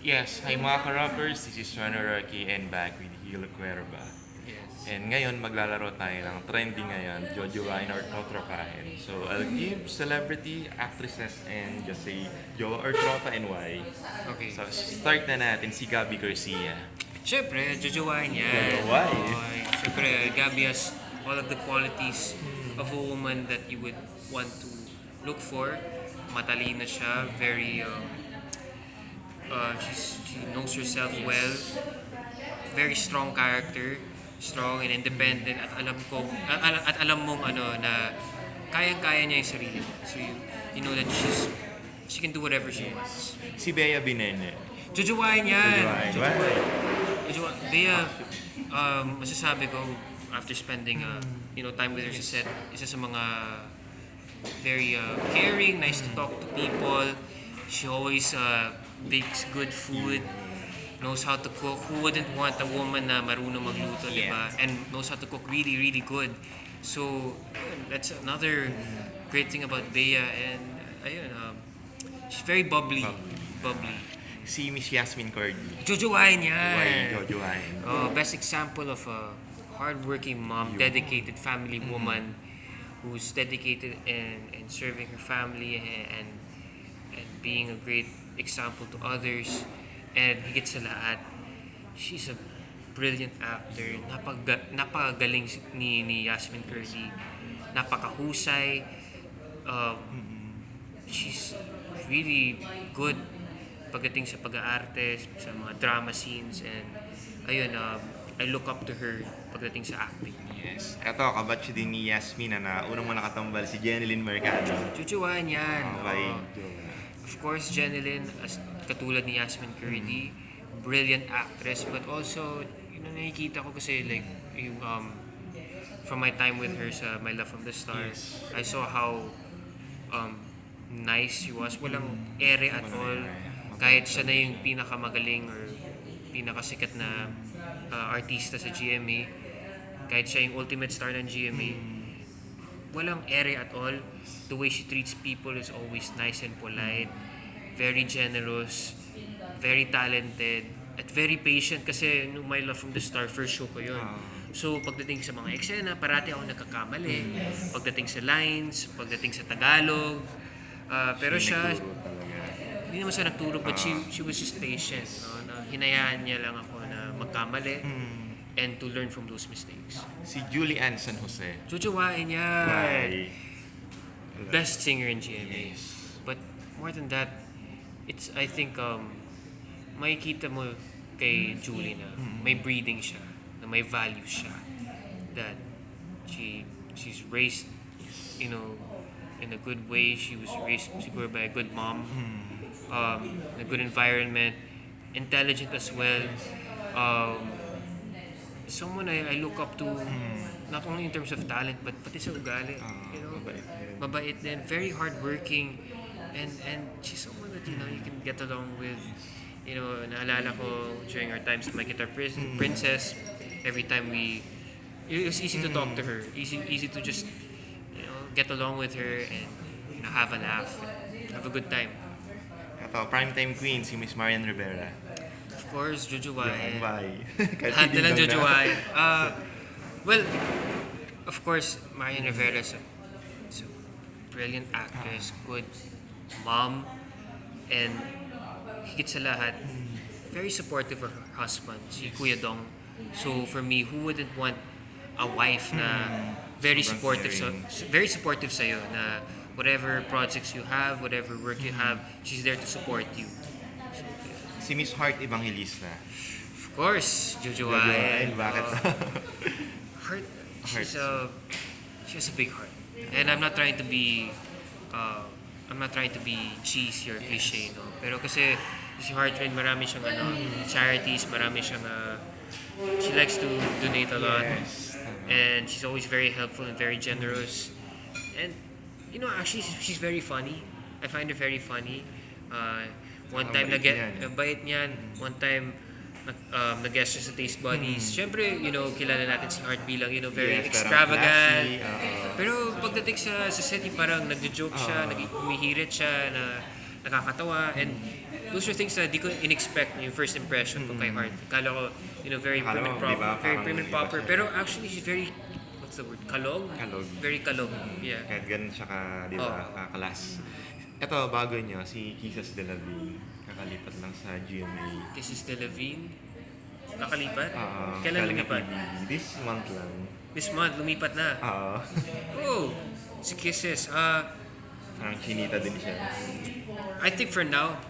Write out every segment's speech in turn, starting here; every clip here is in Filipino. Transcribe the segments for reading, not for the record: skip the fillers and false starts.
Yes, hi mga ka-rockers, this is Ronald Rocky and back with Hilo Cuerva. Yes. And ngayon maglalaro tayo ng trending ngayon, Jojo Wine or Tropahin. So I'll give celebrity, actresses, and just say Jowa or Tropa and why. Okay. So start na natin si Gabby Garcia. Siyempre, jojowain Jojo yan. why? Siyempre, Gabby has all of the qualities of a woman that you would want to look for. Matalino siya, she knows herself well, very strong character, strong and independent at alam mong ano na kayang-kaya niya yung sarili niya. So you know that she can do whatever she wants. Si Bea Binene. Jojowain yan. Jojo Wine, why? Bea, masasabi ko after spending time with her sa set, isa sa mga very caring, nice to talk to people. She always bakes good food, knows how to cook. Who wouldn't want a woman na marunong magluto, di ba? And knows how to cook really, really good. So, that's another great thing about Bea. And, she's very bubbly. Bubbly. Si Miss Yasmin Cordy. Jojowain Why yan. Jojo Wine? Best example of a hardworking mom, dedicated family woman who's dedicated in serving her family and being a great example to others. And higit sa lahat, she's a brilliant actor. Napakagaling ni Yasmin Curly. Napakahusay. She's really good pagdating sa pag-aarte, sa mga drama scenes, and ayun, I look up to her pagdating sa acting. Yes. Eto, kabatch din ni Yasmin na unang mo nakatambal si Jeneline Mercado. Chuchuan yan. Okay. Of course, Jeneline, as katulad ni Yasmin Curdy, brilliant actress, but also, nakikita ko kasi like, from my time with her sa My Love from the Stars, Yes. I saw how nice she was. Walang ere at all. Kahit siya na yung pinakamagaling or pinakasikat na artista sa GMA, kahit siya yung ultimate star ng GMA, walang ere at all. The way she treats people is always nice and polite, very generous, very talented, at very patient kasi nung My Love from the Star, first show ko yun. So pagdating sa mga eksena, parati ako nagkakamali. Pagdating sa lines, pagdating sa Tagalog, pero siya, hindi naman siya nagturo, but she was just patient. No? Na hinayaan niya lang ako na magkamali and to learn from those mistakes. Si Julie Ann San Jose. Chuchuwain niya. Why? Best singer in GMA. Yes. But more than that, I think, makikita mo kay Julie na may breeding siya, na may values siya, that she's raised, in a good way. She was raised siguro by a good mom, in a good environment, intelligent as well. Someone I look up to, not only in terms of talent, but pati sa ugali. Mabait din. Mabait din, very hardworking, and she's someone that you can get along with. Naalala ko during our times at My Guitar Princess, every time it was easy to talk to her, easy to just get along with her and have a laugh, and have a good time. Ito, primetime queen, si Miss Marian Rivera. Of course, Jojo Yan, Wain. why? Kahit Lahat hindi na lang daw Jojo na. Wain. Well, of course, Marian Rivera is a brilliant actress, good mom, and higit sa lahat, very supportive of her husband, si Kuya Dong. So for me, who wouldn't want a wife na very Sobrang supportive caring. very supportive sa'yo, na whatever projects you have, whatever work you have, she's there to support you. Si Miss Heart Evangelista. Of course, Jojo Jojo Wain. Wine, bakit? Heart, Heart. she has a big heart. And I'm not trying to be cheesy or cliche, no? Pero kasi si Heart rin, marami siyang charities, marami siyang she likes to donate a lot. Yes. And she's always very helpful and very generous. And actually she's very funny. I find her very funny. One time Mabait yan. bait niyan. One time nag-guest siya sa Taste Buddies. Siyempre, kilala natin si Heart bilang, very Yes, parang extravagant. classy, Pero pagdating sa set, parang nagjo-joke siya, humihirit siya, na nakakatawa. And those are things na di ko in-expect yung first impression ko kay Art. Kala ko, very Akala prim and mo, di ba, proper, very parang prim and iba proper. siya. Pero actually, she's very, what's the word? Kalog? Kalog. Very kalog. Yeah. Kahit ganun siya ka, di ba, kakalas. Ito, bago nyo, si Kisses de la Vie. Kakalipat lang sa GMA. This is Delavine. Kakalipat? Ah, Kailan galing lumipat? PBB. This month lang. This month, lumipat na. Oh, si Kisses. Parang chinita din siya. I think for now,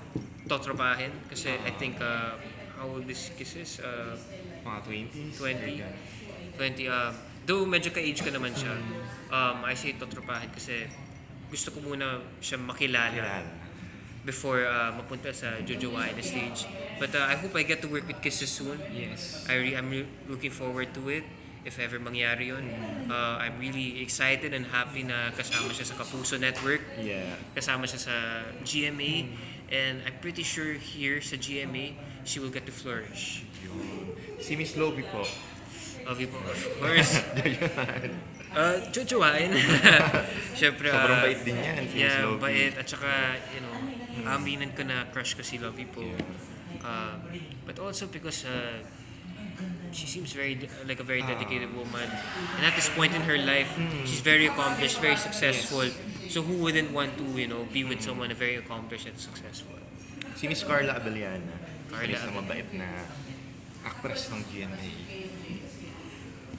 totropahin. Kasi I think, how old is Kisses? Mga 20s. 20. 20. Though medyo ka-age ka naman siya. I say totropahin kasi gusto ko muna siya makilala Kilala. before mapunta sa jojowain na stage. But I hope I get to work with Kisses soon. Yes. I'm looking forward to it if ever mangyari yun. I'm really excited and happy na kasama siya sa Kapuso Network. Yeah. Kasama siya sa GMA. And I'm pretty sure here sa GMA, she will get to flourish. Yun. Si Miss Lobby po. Of course. Jojowain. Siyempre, Sobrang bait din yan, si Miss yeah, Lobby. bait. At saka, aminan ko na crush ko si Lovie po. But also because she seems like a very dedicated woman. And at this point in her life, she's very accomplished, very successful. So who wouldn't want to, be with someone very accomplished and successful? Si Miss Carla Abellana. Carla Isa mabait na actress ng GMA.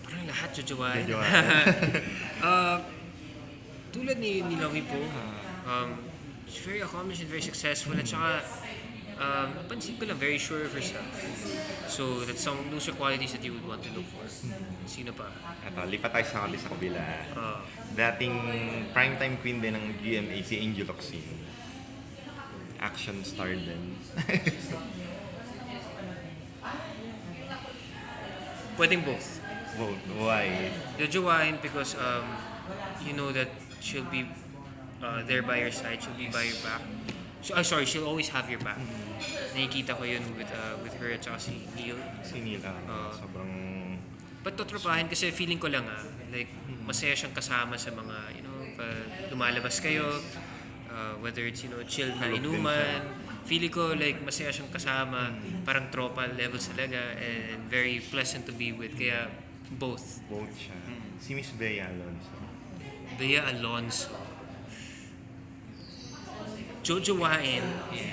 Parang lahat jojowain. Jojowain. Tulad ni Lovie po, she's very accomplished and very successful. At saka, napansin ko lang, very sure of herself. So, those are qualities that you would want to look for. Sino pa? Ito, lipat tayo sa kabila. Dating primetime queen din ng GMA, si Angel Locsin. Action star din. Pwedeng both. Vote. Why? Jojowain because you know that she'll be there by your side, she'll be by your back. She'll always have your back. Nakikita ko yun with her at saka si Neil. Si Neil, sobrang... But totropahin kasi feeling ko lang like masaya siyang kasama sa mga, lumalabas kayo, whether it's, chill na Kalog din inuman. Feeling ko like masaya siyang kasama, parang tropa levels talaga and very pleasant to be with. Kaya both. Vote siya. Si Miss Bea Alonso. Bea Alonso. Jojowain,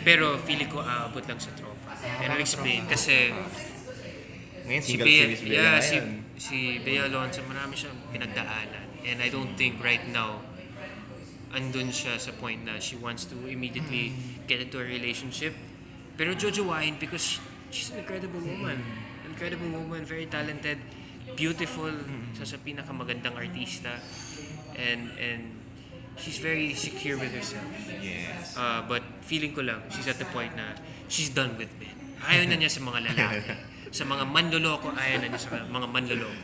pero feeling ko aabot lang sa tropa. And I'll explain kasi Ngayon, si single Bea, si Miss Bea ngayon. si Bea Alonso, marami siyang pinagdaanan. And I don't think right now, andun siya sa point na she wants to immediately get into a relationship. Pero jojowain because she's an incredible woman. Incredible woman, very talented, beautiful, sa pinakamagandang artista. And she's very secure with herself. Yes. But feeling ko lang, she's at the point na she's done with men. Ayaw na niya sa mga lalaki. Sa mga manloloko, ayaw na niya sa mga manloloko.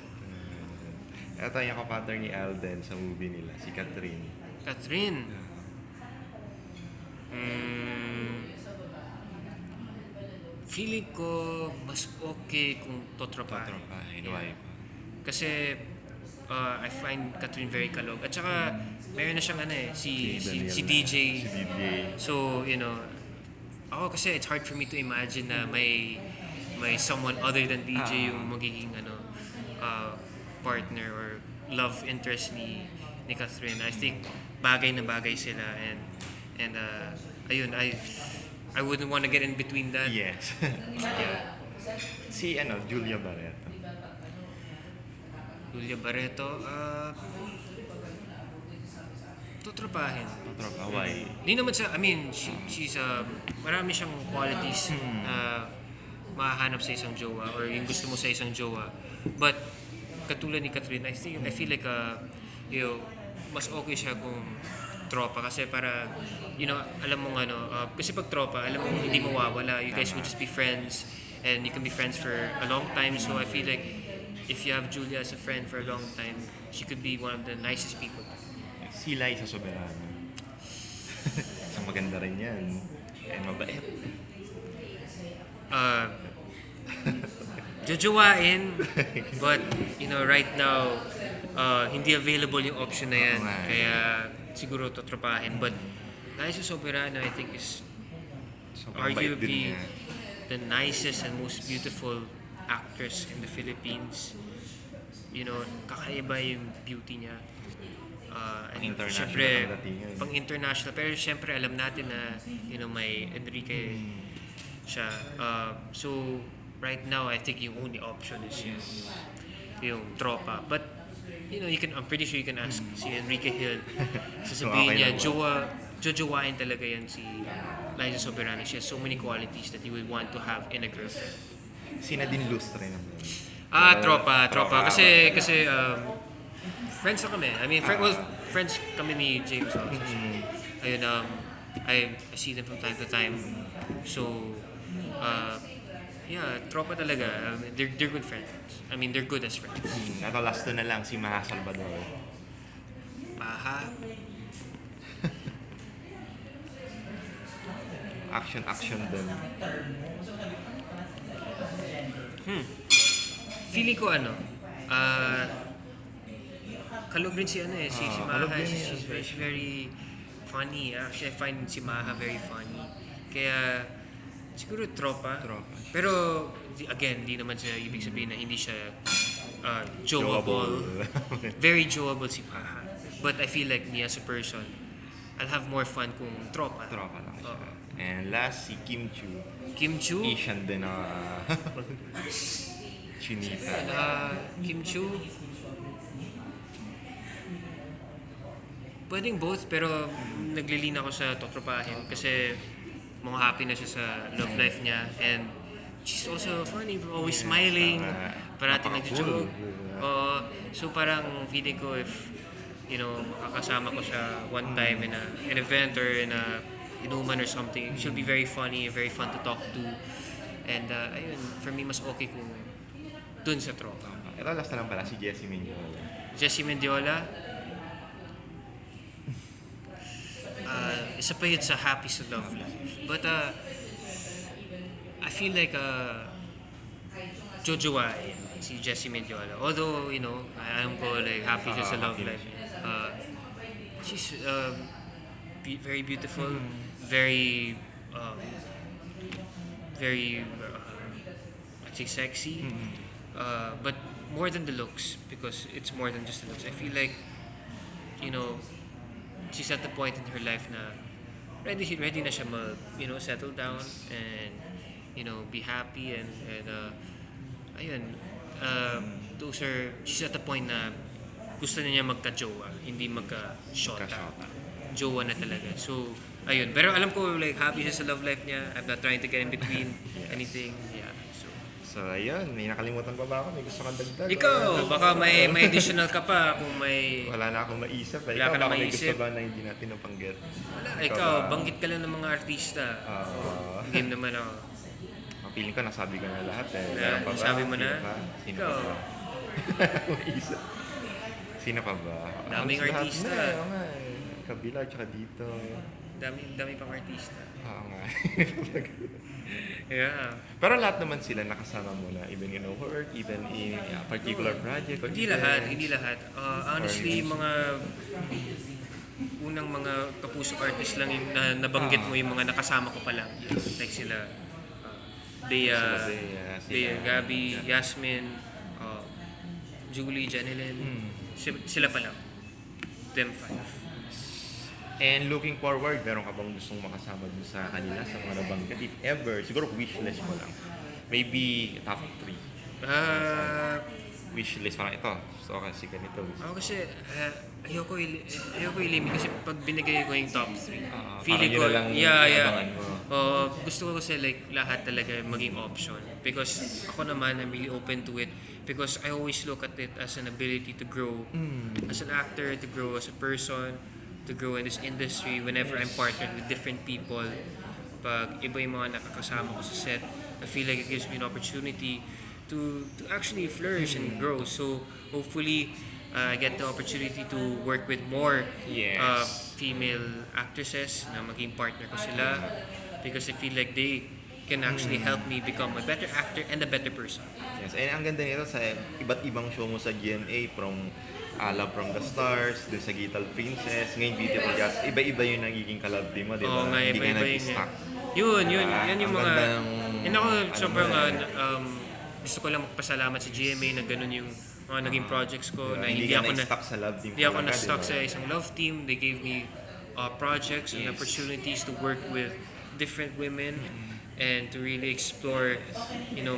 Ito yung kapatner ni Alden sa movie nila, si Catherine. Catherine. Feeling ko mas okay kung totropahin. Totropahin, Yeah. why? Kasi I find Catherine very kalog. At saka meron na siyang si DJ. Si DJ. So, ako kasi it's hard for me to imagine na may someone other than DJ yung magiging partner or love interest ni Catherine. I think bagay na bagay sila and ayun, I wouldn't want to get in between that. Yes. Yeah. Si Julia Barreto. Julia Barreto, totropahin. Totropa, why? Hindi naman she's marami siyang qualities na mahahanap sa isang jowa or yung gusto mo sa isang jowa. But katulad ni Catherine, I feel like mas okay siya kung tropa kasi para alam mo kasi pag tropa, alam mo hindi mawawala. You guys will just be friends and you can be friends for a long time. So I feel like if you have Julia as a friend for a long time, she could be one of the nicest people. Si Liza Soberano. Isang maganda rin yan. And mabait. Jojowain, but right now hindi available yung option na yan, kaya siguro totropahin. But Liza Soberano I think is Sobrang bait din arguably niya. the nicest and most beautiful actress in the Philippines. You know, kakaiba yung beauty niya. And Pang-international syempre, ang dating niya, eh. pang-international. Pero syempre, alam natin na, you know, may Enrique siya. So, right now, I think yung only option is yung tropa. But, you know, I'm pretty sure you can ask si Enrique Hill. Sasabihin Okay niya, lang ba? jojowain talaga yan si Liza Soberano. She has so many qualities that you would want to have in a girlfriend. Si Nadine Lustre naman. Tropa. Kasi friends na kami. I mean, friends kami ni James also. Ayun, I see them from time to time. So, yeah, tropa talaga. They're good friends. I mean, they're good as friends. Ito last na lang si Maha Salvador. Maha. Action din. Feeling ko kalog rin si si kalog Maha. din She's very funny. Actually, I find si Maha very funny. Kaya, siguro tropa. Pero, again, di naman siya ibig sabihin na hindi siya joable. Very joable si Maha. But I feel like me as a person, I'll have more fun kung tropa. Tropa lang siya. And last, si Kim Chu. Kim Chu? Asian din na chinita. Kim Chu? Pwedeng both, pero naglilin ako sa totropahin kasi mga happy na siya sa love life niya, and she's also funny, always smiling, parating nag-joke. So parang feeling ko if, you know, makakasama ko siya one time in an event or in a inuman or something, she'll be very funny, very fun to talk to. And ayun, for me, mas okay kung dun sa tropa. Ito last na lang pala, si Jessie Mendiola. Jessie Mendiola, isa pa yun sa happy sa love life. But I feel like jojowain si Jessie Mendiola. Although, you know, alam ko like happy siya sa love life. She's very beautiful, very I'd say sexy. But more than the looks, because it's more than just the looks. I feel like, you know, she's at the point in her life na ready na siya settle down and, you know, be happy and ayun, she's at the point na gusto na niya magka-jowa, hindi magka-shota. Jowa na talaga. So, ayun. Pero alam ko, like, happy siya sa love life niya. I'm not trying to get in between anything. Yeah. So, ayun. May nakalimutan pa ba ako? May gusto kang dagdag? Ikaw, baka may additional ka pa kung may... Wala na akong maisip. Wala ka na May maisip. gusto ba na hindi natin napanggit? Wala, ikaw, banggit ka lang ng mga artista. Game naman ako. Feeling ko nasabi ko na lahat eh. Yeah, Meron pa ba? nasabi mo na? Sino Ikaw. pa ba? Maisip. Sino pa ba? Daming Halos lahat artista. na eh, oo nga eh. Kabila, tsaka dito. Dami pang artista. Oo nga. Yeah. Pero lahat naman sila nakasama mo na, even in work, even in a particular project. Or Hindi lahat. Honestly, mga unang mga kapusok artist lang yung nabanggit mo, yung mga nakasama ko pa lang. Like sila Bea, Gabby, Yasmin, Julie, Janelyn. Sila pa lang. Them 5. And looking forward, meron ka bang gustong makasama dun sa kanila, sa mga nabanggit? If ever, siguro wishlist mo lang. Maybe top 3. Wishlist, parang ito. So, kasi ganito. Ako kasi, ayoko i-limit kasi pag binigay ko yung top 3, feeling ko, parang yun lang abangan mo. gusto ko kasi like lahat talaga maging option. Because ako naman, I'm really open to it. Because I always look at it as an ability to grow as an actor, to grow as a person, to grow in this industry whenever I'm partnered with different people. Pag iba yung mga nakakasama ko sa set, I feel like it gives me an opportunity to actually flourish and grow. So hopefully, I get the opportunity to work with more female actresses na maging partner ko sila, because I feel like they can actually help me become a better actor and a better person. Yes, and ang ganda nito sa iba't ibang show mo sa GMA from Love from the Stars, dun sa Gital Princess, ngayon Beautiful Jazz, iba-iba yung nagiging kalab team mo, di ba? Oo nga, Hindi ka iba-iba yun. nag-stuck. Yun, yan yung Ang mga... ganda ng... And ako, ano sobrang mo, gusto ko lang magpasalamat sa GMA na ganun yung mga naging projects ko, na hindi hindi ka ako na... na-stuck sa love team. Hindi ako talaga, na-stuck di sa ba? isang love team. They gave me projects and Yes. opportunities to work with different women and to really explore,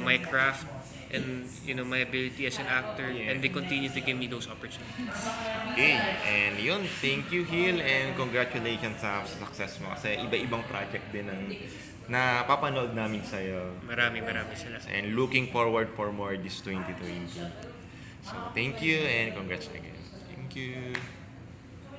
my craft and, my ability as an actor. Yeah. And they continue to give me those opportunities. Okay, and yun, thank you Hill and congratulations sa success mo kasi iba-ibang project din ang napapanood namin sa'yo. Maraming salamat. And looking forward for more this 2020. So thank you and congrats again. Thank you.